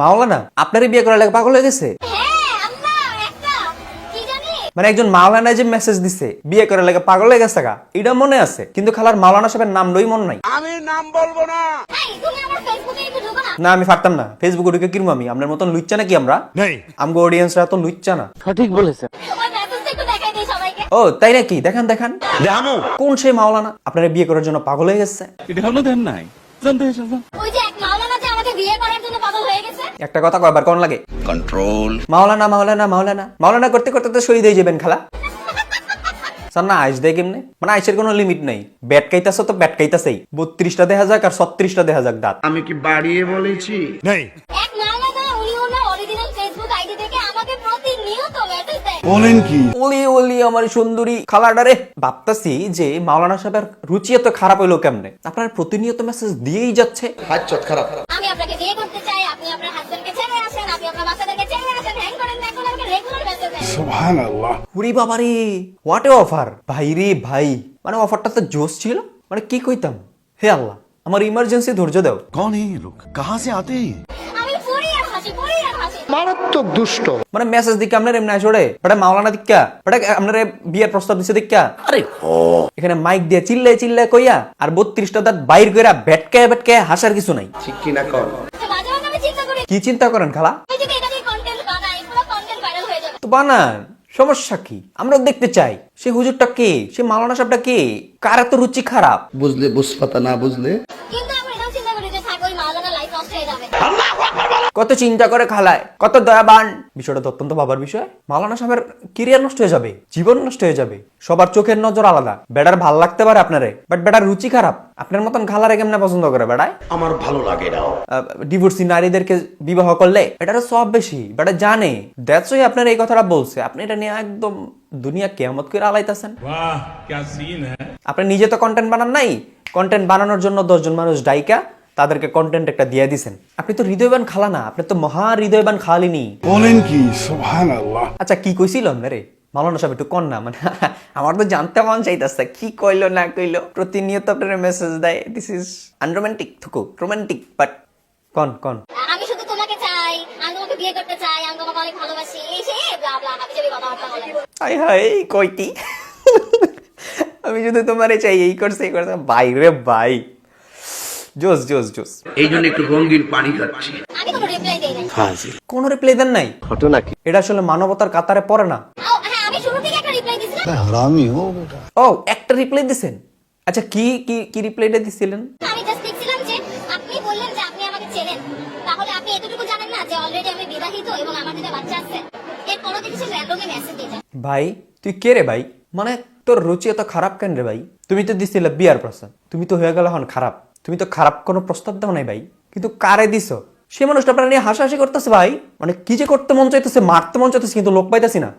মাওলানা আপনারই বিয়ে করার লাগে পাগল হয়ে গেছে? মানে একজন মাওলানা যে মেসেজ দিছে বিয়ে করার লাগে পাগল হয়ে গেছে এটা মনে আছে, কিন্তু খালার মাওলানা সাহেবের নাম লই মন নাই। আমি নাম বলবো না। না আমি পারতাম না, ফেসবুকে ঢুকে কিরম আমি আপনার মতন লুচ্চা নাকি আমরা? আমগো অডিয়েন্সরা তো লুচ্চা না। সঠিক বলেছেন। ও তাই নাকি? দেখান দেখান কোন সেই মাওলানা আপনারা বিয়ে করার জন্য পাগল হয়ে গেছে? একটা কথা কয়বার কোন লাগে? কন্ট্রোল। মাওলানা মাওলানা মাওলানা মাওলানা করতে করতে তো শহীদ হয়ে যাবেন খালা। স্যার না আইস দেয় কেমনে? মানে আইসের কোনো লিমিট নেই, ব্যাট কাইতাছ তো ব্যাট কাইতাছেই। 32টা দেখা যাক আর 36টা দেখা যাক দাঁত। আমি কি বাড়িয়ে বলেছি? বলেন কি? ওলি ওলি আমার সুন্দরী খালাডারে। ভাবতাছি যে মাওলানা সাহেবের রুচি এত খারাপ হইলো কেমনে? আপনার প্রতিনিয়ত মেসেজ দিয়েই যাচ্ছে। হাচ্চত খারাপ। আমি আপনাকে বিয়ে করতে চাই, আপনি আপনার হাজবেন্ডকে ছেড়ে আসেন, আপনি আপনার বাচ্চাদেরকে ছেড়ে আসেন, হ্যাং করেন দেখুন আমাকে রেগুলার মেসেজ দেন। সুবহানাল্লাহ। ওরে বাবারে হোয়াট এ অফার ভাই রে ভাই, মানে অফারটা তো জোস ছিল। মানে কি কইতাম, হে আল্লাহ আমার ইমার্জেন্সি ধৈর্য দাও। कौन है ये लोग, कहाँ से आते हैं? আমি পড়ি আর হাসি। মারাত্মক দুষ্ট। মানে মেসেজ দিকে আপনার এমনি আসরে এটা মাওলানা দিকা এটা আপনার বিয়ের প্রস্তাব দিছে দিকা। আরে ও এখানে মাইক দিয়ে চিল্লায় চিল্লায় কইয়া আর 32টা দাঁত বাইর কইরা ভেটকায় ভেটকায় হাসার কিছু নাই। ঠিক কি না কর? মাঝে মাঝে আমি চিন্তা করি কি চিন্তা করেন খালা? আমি যদি এটা দিয়ে কন্টেন্ট বানাই, পুরো কন্টেন্ট ভাইরাল হয়ে যাবে। তো বানান, সমস্যা কি? আমরা দেখতে চাই সে হুজুরটা কে, সে মাওলানা সাহেবটা কে, কার এত রুচি খারাপ। বুঝলে বুঝপাতা, না বুঝলে কিন্তু আমি এটাও চিন্তা করি যে থাক ওই মাওলানা লাইফ নষ্ট হয়ে যাবে। কত চিন্তা করে খালায়, কত দয়াবান। বিষয়টা অত্যন্ত ভাবার বিষয়। মাওলানা সাহেবের ক্যারিয়ার নষ্ট হয়ে যাবে, জীবন নষ্ট হয়ে যাবে। সবার চোখের নজর আলাদা। বেটার ভাল লাগতে পারে আপনারে, বাট বেটার রুচি খারাপ। আপনার মতন খালারে কেমনে পছন্দ করে বেটায়? আমার ভালো লাগে না। ডিভোর্সি নারীদেরকে বিবাহ করলে এটারও সব বেশি, বেটা জানে। দ্যাটস ওয়াই আপনার এই কথাটা বলছে। আপনি এটা নিয়ে একদম দুনিয়া কিয়ামত করে আলাইতাছেন। আপনি নিজে তো কন্টেন্ট বানান নাই, কন্টেন্ট বানানোর জন্য 10 জন মানুষ ডাইকা তাদেরকে কন্টেন্ট একটা দিয়ে দিছেন। আপনি তো হৃদয়বান খালা না, আপনি তো মহা হৃদয়বান খালিনি। বলেন কি? সুবহানাল্লাহ। আচ্ছা কি কইছিল রে মাওলানা সাহেব? একটু কন না, মানে আমার তো জানতে মন চাইতাছে কি কইলো না কইলো। প্রতিনিয়ত আপনার মেসেজ দেয়, দিস ইজ আনরোমান্টিক থুকু রোমান্টিক, বাট কন কন। আমি শুধু তোমাকে চাই, আমি তোমাকে বিয়ে করতে চাই, আমি তোমাকে অনেক ভালোবাসি, এই সেই ব্লা ব্লা আমি যদি কথাবার্তা বলে। হাই হাই কইটি আমি যদি তোমারে চাই, এই করছে এই করছে। ভাই রে ভাই, জোস জোস জোস। এই জন্য একটু রঙিন পানি খাচ্ছি। আমি কোনো রিপ্লাই দেই নাই। কোন রিপ্লাই দেন নাই? ঘটনা কি? এটা আসলে মানবতার কাতারে পড়ে না। হ্যাঁ আমি শুরু থেকে একটা রিপ্লাই দিছিলাম। ও একটা রিপ্লাই দিছেন? আচ্ছা কি কি কি রিপ্লাইটা দিছিলেন? আমি জাস্ট দেখছিলাম যে আপনি বললেন যে আপনি আমাকে চেনেন, তাহলে আপনি এতটুকু জানেন না যে অলরেডি আমি বিবাহিত এবং আমার দুটো বাচ্চা আছে। এর কোনো কিছু র্যান্ডমলি মেসেজ দিয়ে যায়। ভাই তুই কে রে ভাই? মানে তোর রুচি এত খারাপ কেন রে ভাই? তুমি তো দিছিলে বিয়ার প্রস্তাব, তুমি তো হয়ে গেল এখন খারাপ। তুমি তো খারাপ কোনো প্রস্তাব দাও নাই ভাই, কিন্তু কারে দিছো? সে মানুষটা আপনার নিয়ে হাসাহাসি করতেছে ভাই। মানে কি যে করতে মন চাইতেছে, মারতে মন চাইতেছে, কিন্তু লোক পাইতেছি না।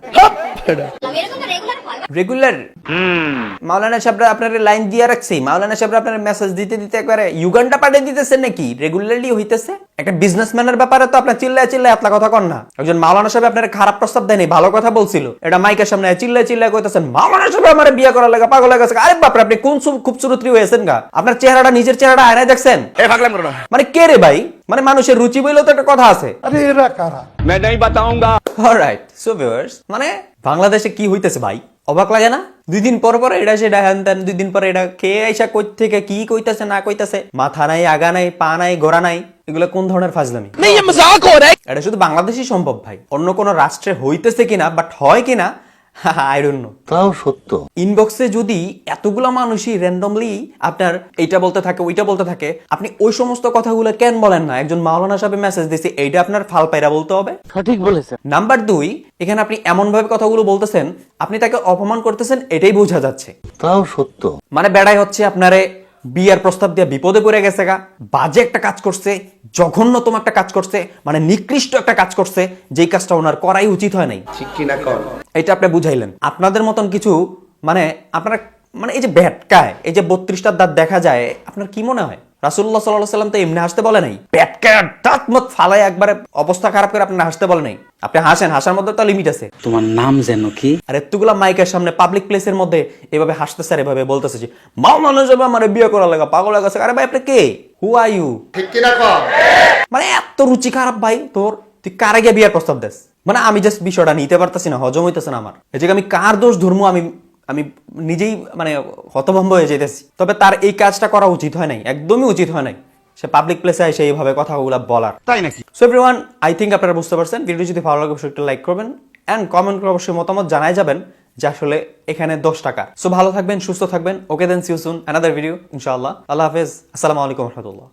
আমি এরকম রেগুলার হয়। রেগুলার মাওলানা সাহেবরা আপনার লাইন দিয়ে রাখছে। মাওলানা সাহেবরা আপনার মেসেজ দিতে দিতে একবারে ইউগান্ডা পাঠিয়ে দিতেছেন নাকি? রেগুলারলি হইতেছে। একটা বিজনেসম্যানের ব্যাপারে তো আপনার চিল্লায় চিল্লায় এতলা কথা কন না। একজন মাওলানা সাহেব আপনার খারাপ প্রস্তাব দেয়নি, ভালো কথা বলছিল। এটা মাইকের সামনে চিল্লায় চিল্লায় কইতেছেন মাওলানা সাহেব আমার বিয়ে করার লাগা পাগল হয়ে গেছে। আরে বাপরে আপনি কোন খুবসুরতি হয়েছেন গা? আপনার চেহারাটা, নিজের চেহারাটা আয়নায় দেখছেন? মানে কে রে ভাই? মানে মানুষের রুচি বইলেও তো একটা কথা আছে। আরে এরা কারা? मैं नहीं बताऊंगा। অলরাইট সো ভিউয়ার্স, মানে বাংলাদেশে কি হইতেছে ভাই? অবাক লাগে না? 2 দিন পর পর এটা সেটা হ্যান ত্যান, 2 দিন পরে এটা খেয়ে আইসা কই থেকে কি কইতাছে না কইতাছে, মাথা নাই, আগা নাই, পা নাই, গোড়া নাই। এগুলো কোন ধরনের ফাজলামি? এটা শুধু বাংলাদেশই সম্ভব ভাই, অন্য কোন রাষ্ট্রে হইতেছে কিনা, বাট হয় কিনা আই ডোন্ট নো। তাও সত্য। ইনবক্সে যদি এতগুলা মানুষই র্যান্ডমলি আপনার এইটা বলতে থাকে ওইটা বলতে থাকে, আপনি ওই সমস্ত কথাগুলো কেন বলেন না? একজন মাওলানা সাহেব মেসেজ দিয়েছে, এইটা আপনার ফাল পায়রা বলতে হবে। সঠিক বলেছেন। নাম্বার 2, এখানে আপনি এমন ভাবে কথাগুলো বলতেছেন, আপনি তাকে অপমান করতেছেন, এটাই বোঝা যাচ্ছে। তাও সত্য। মানে বেড়াই হচ্ছে আপনারে বিয়ার প্রস্তাব দিয়ে বিপদে পড়ে গেছে গা, বাজে একটা কাজ করছে, জঘন্যতম একটা কাজ করছে, মানে নিকৃষ্ট একটা কাজ করছে, যেই কাজটা ওনার করাই উচিত হয় নাই। ঠিক কি না কর? এটা আপনি বুঝাইলেন। আপনাদের মতন কিছু মানে আপনারা মানে এই যে ভেটকায়, এই যে 32টা দাঁত দেখা যায়, আপনার কি মনে হয় রাসূলুল্লাহ সাল্লাল্লাহু আলাইহি ওয়াসাল্লাম তো এমনি হাসতে বলে নাই? ভেটকায় দাঁত মত ফালায় একবারে অবস্থা খারাপ করে আপনার হাসতে বলে নাই। আপনি হাসেন, হাসার মধ্যে তো লিমিট আছে। তোমার নাম যেন কি? আর এতগুলা মাইকের সামনে পাবলিক প্লেসের মধ্যে এভাবে হাসতেছে আর এভাবে বলতেছে যে মাওলানা সাহেব আমার বিয়ে করা লাগা পাগল হয়ে গেছে। আরে ভাই আপনি কে? হু আর ইউ? ঠিক কি না কর? মানে এত রুচি খারাপ ভাই তোর, তুই কারে গিয়ে বিয়ার প্রস্তাব দেস? মানে আমি জাস্ট বিষয়টা নিতে পারতেছি না, হজম হইতেছে না আমার। এই জায়গায় আমি কার দোষ ধর্ম, আমি নিজেই মানে হতভম্ব হয়ে যেতেছি। তবে তার এই কাজটা করা উচিত হয় নাই, একদমই উচিত হয় নাই। সে পাবলিক প্লেসে এসে এইভাবে কথাগুলো বলার। তাই নাকি? সো এভরিওয়ান, আই থিঙ্ক আপনারা বুঝতে পারছেন। ভিডিও যদি ভালো লাগে অবশ্যই একটা লাইক করবেন এন্ড কমেন্ট করে অবশ্যই মতামত জানাই যাবেন যে আসলে এখানে 10 টাকা। সো ভালো থাকবেন, সুস্থ থাকবেন। Okay then, see you soon another video ইনশাআল্লাহ। আল্লাহ হাফেজ, আসসালামু আলাইকুম ওয়া রাহমাতুল্লাহ।